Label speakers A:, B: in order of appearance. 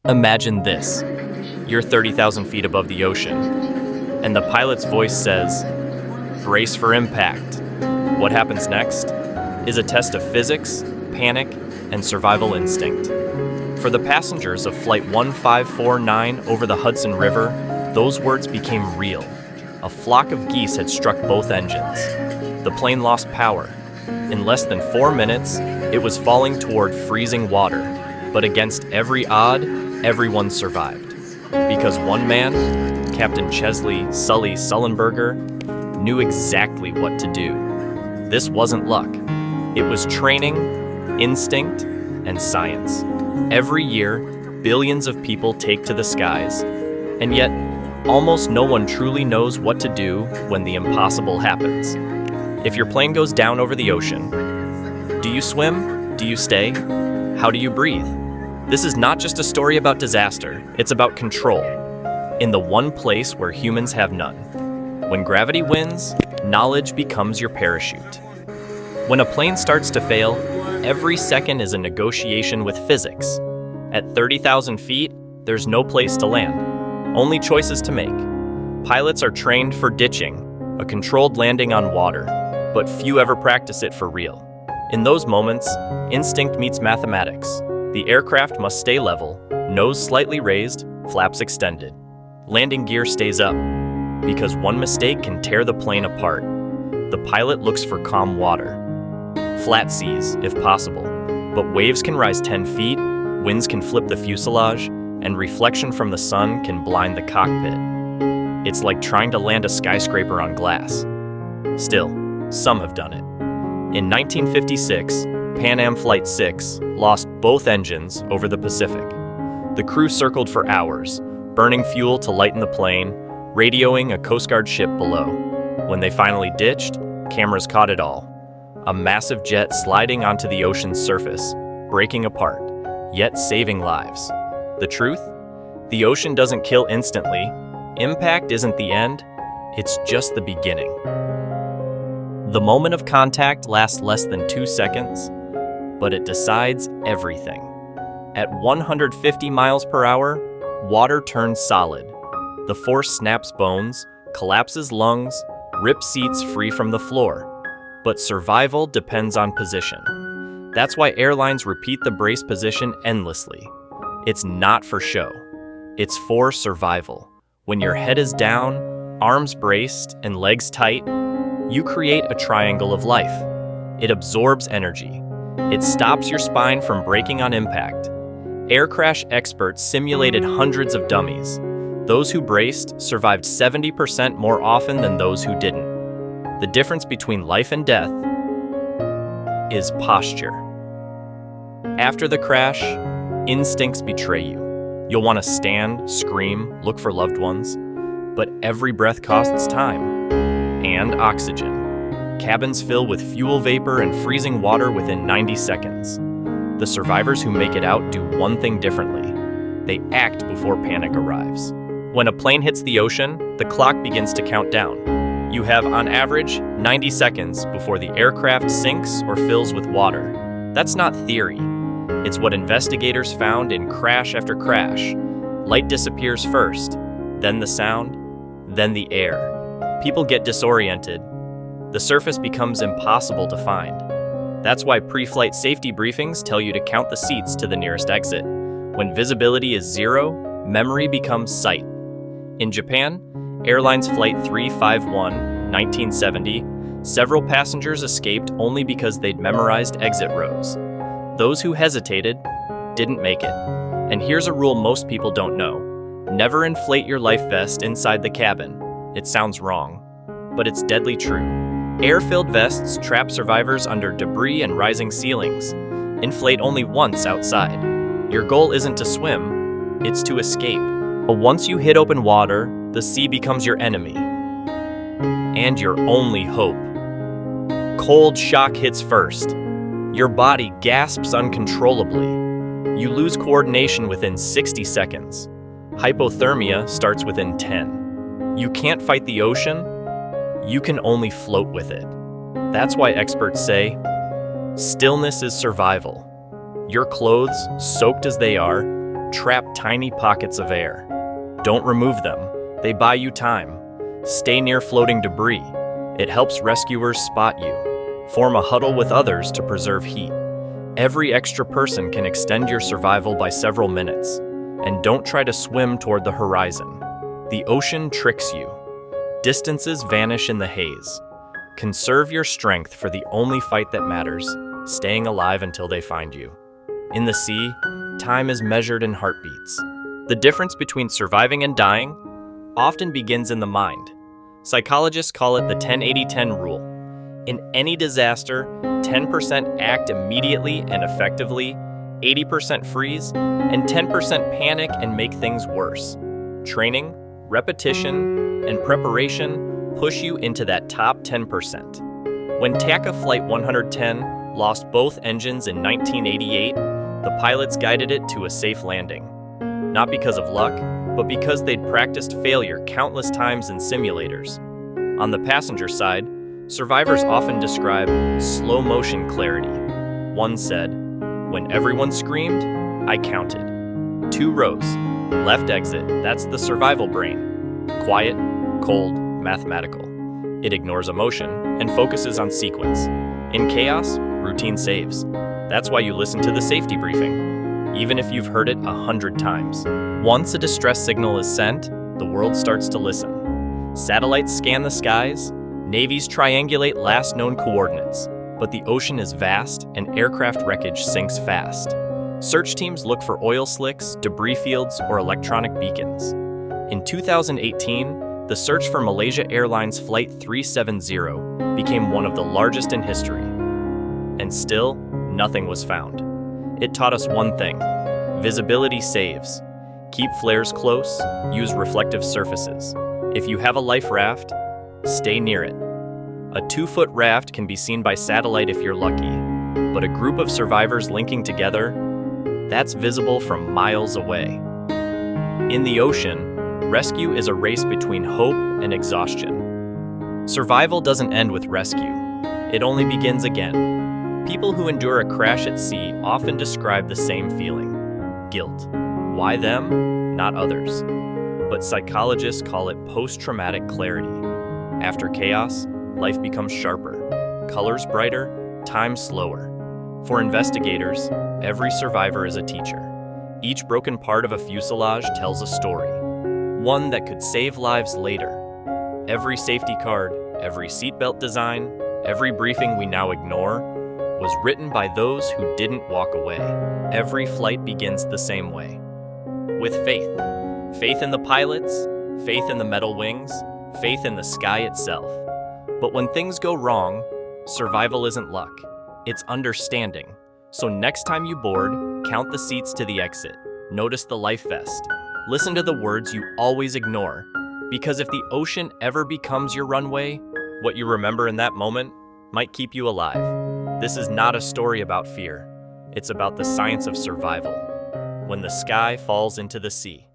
A: Imagine this. You're 30,000 feet above the ocean, and the pilot's voice says, "Brace for impact." What happens next is a test of physics, panic, and survival instinct. For the passengers of Flight 1549 over the Hudson River, those words became real. A flock of geese had struck both engines. The plane lost power. In less than 4 minutes, it was falling toward freezing water. But against every odd, everyone survived. Because one man, Captain Chesley Sully Sullenberger, knew exactly what to do. This wasn't luck. It was training, instinct, and science. Every year, billions of people take to the skies, and yet almost no one truly knows what to do when the impossible happens. If your plane goes down over the ocean, do you swim? Do you stay? How do you breathe? This is not just a story about disaster, it's about control, in the one place where humans have none. When gravity wins, knowledge becomes your parachute. When a plane starts to fail, every second is a negotiation with physics. At 30,000 feet, there's no place to land, only choices to make. Pilots are trained for ditching, a controlled landing on water, but few ever practice it for real. In those moments, instinct meets mathematics. The aircraft must stay level, nose slightly raised, flaps extended. Landing gear stays up, because one mistake can tear the plane apart. The pilot looks for calm water. Flat seas, if possible, but waves can rise 10 feet, winds can flip the fuselage, and reflection from the sun can blind the cockpit. It's like trying to land a skyscraper on glass. Still, some have done it. In 1956, Pan Am Flight 6 lost both engines over the Pacific. The crew circled for hours, burning fuel to lighten the plane, radioing a Coast Guard ship below. When they finally ditched, cameras caught it all. A massive jet sliding onto the ocean's surface, breaking apart, yet saving lives. The truth? The ocean doesn't kill instantly. Impact isn't the end, it's just the beginning. The moment of contact lasts less than 2 seconds, but it decides everything. At 150 miles per hour, water turns solid. The force snaps bones, collapses lungs, rips seats free from the floor. But survival depends on position. That's why airlines repeat the brace position endlessly. It's not for show. It's for survival. When your head is down, arms braced, and legs tight, you create a triangle of life. It absorbs energy. It stops your spine from breaking on impact. Air crash experts simulated hundreds of dummies. Those who braced survived 70% more often than those who didn't. The difference between life and death is posture. After the crash, instincts betray you. You'll want to stand, scream, look for loved ones, but every breath costs time and oxygen. Cabins fill with fuel vapor and freezing water within 90 seconds. The survivors who make it out do one thing differently. They act before panic arrives. When a plane hits the ocean, the clock begins to count down. You have, on average, 90 seconds before the aircraft sinks or fills with water. That's not theory. It's what investigators found in crash after crash. Light disappears first, then the sound, then the air. People get disoriented. The surface becomes impossible to find. That's why pre-flight safety briefings tell you to count the seats to the nearest exit. When visibility is 0, memory becomes sight. In Japan, Airlines Flight 351, 1970, several passengers escaped only because they'd memorized exit rows. Those who hesitated didn't make it. And here's a rule most people don't know. Never inflate your life vest inside the cabin. It sounds wrong, but it's deadly true. Air-filled vests trap survivors under debris and rising ceilings. Inflate only once outside. Your goal isn't to swim, it's to escape. But once you hit open water, the sea becomes your enemy. And your only hope. Cold shock hits first. Your body gasps uncontrollably. You lose coordination within 60 seconds. Hypothermia starts within 10. You can't fight the ocean, you can only float with it. That's why experts say, stillness is survival. Your clothes, soaked as they are, trap tiny pockets of air. Don't remove them. They buy you time. Stay near floating debris. It helps rescuers spot you. Form a huddle with others to preserve heat. Every extra person can extend your survival by several minutes. And don't try to swim toward the horizon. The ocean tricks you. Distances vanish in the haze. Conserve your strength for the only fight that matters, staying alive until they find you. In the sea, time is measured in heartbeats. The difference between surviving and dying often begins in the mind. Psychologists call it the 10-80-10 rule. In any disaster, 10% act immediately and effectively, 80% freeze, and 10% panic and make things worse. Training, repetition, and preparation push you into that top 10%. When TACA Flight 110 lost both engines in 1988, the pilots guided it to a safe landing. Not because of luck, but because they'd practiced failure countless times in simulators. On the passenger side, survivors often describe slow-motion clarity. One said, "When everyone screamed, I counted. 2 rows, left exit, that's the survival brain. Quiet, cold, mathematical. It ignores emotion and focuses on sequence. In chaos, routine saves. That's why you listen to the safety briefing, even if you've heard it 100 times. Once a distress signal is sent, the world starts to listen. Satellites scan the skies, navies triangulate last known coordinates, but the ocean is vast and aircraft wreckage sinks fast. Search teams look for oil slicks, debris fields, or electronic beacons. In 2018, the search for Malaysia Airlines Flight 370 became one of the largest in history. And still, nothing was found. It taught us one thing: visibility saves. Keep flares close, use reflective surfaces. If you have a life raft, stay near it. A 2-foot raft can be seen by satellite if you're lucky, but a group of survivors linking together, that's visible from miles away. In the ocean, rescue is a race between hope and exhaustion. Survival doesn't end with rescue. It only begins again. People who endure a crash at sea often describe the same feeling: guilt. Why them, not others? But psychologists call it post-traumatic clarity. After chaos, life becomes sharper, colors brighter, time slower. For investigators, every survivor is a teacher. Each broken part of a fuselage tells a story, one that could save lives later. Every safety card, every seatbelt design, every briefing we now ignore was written by those who didn't walk away. Every flight begins the same way, with faith. Faith in the pilots, faith in the metal wings, faith in the sky itself. But when things go wrong, survival isn't luck, it's understanding. So next time you board, count the seats to the exit. Notice the life vest. Listen to the words you always ignore. Because if the ocean ever becomes your runway, what you remember in that moment might keep you alive. This is not a story about fear. It's about the science of survival. When the sky falls into the sea.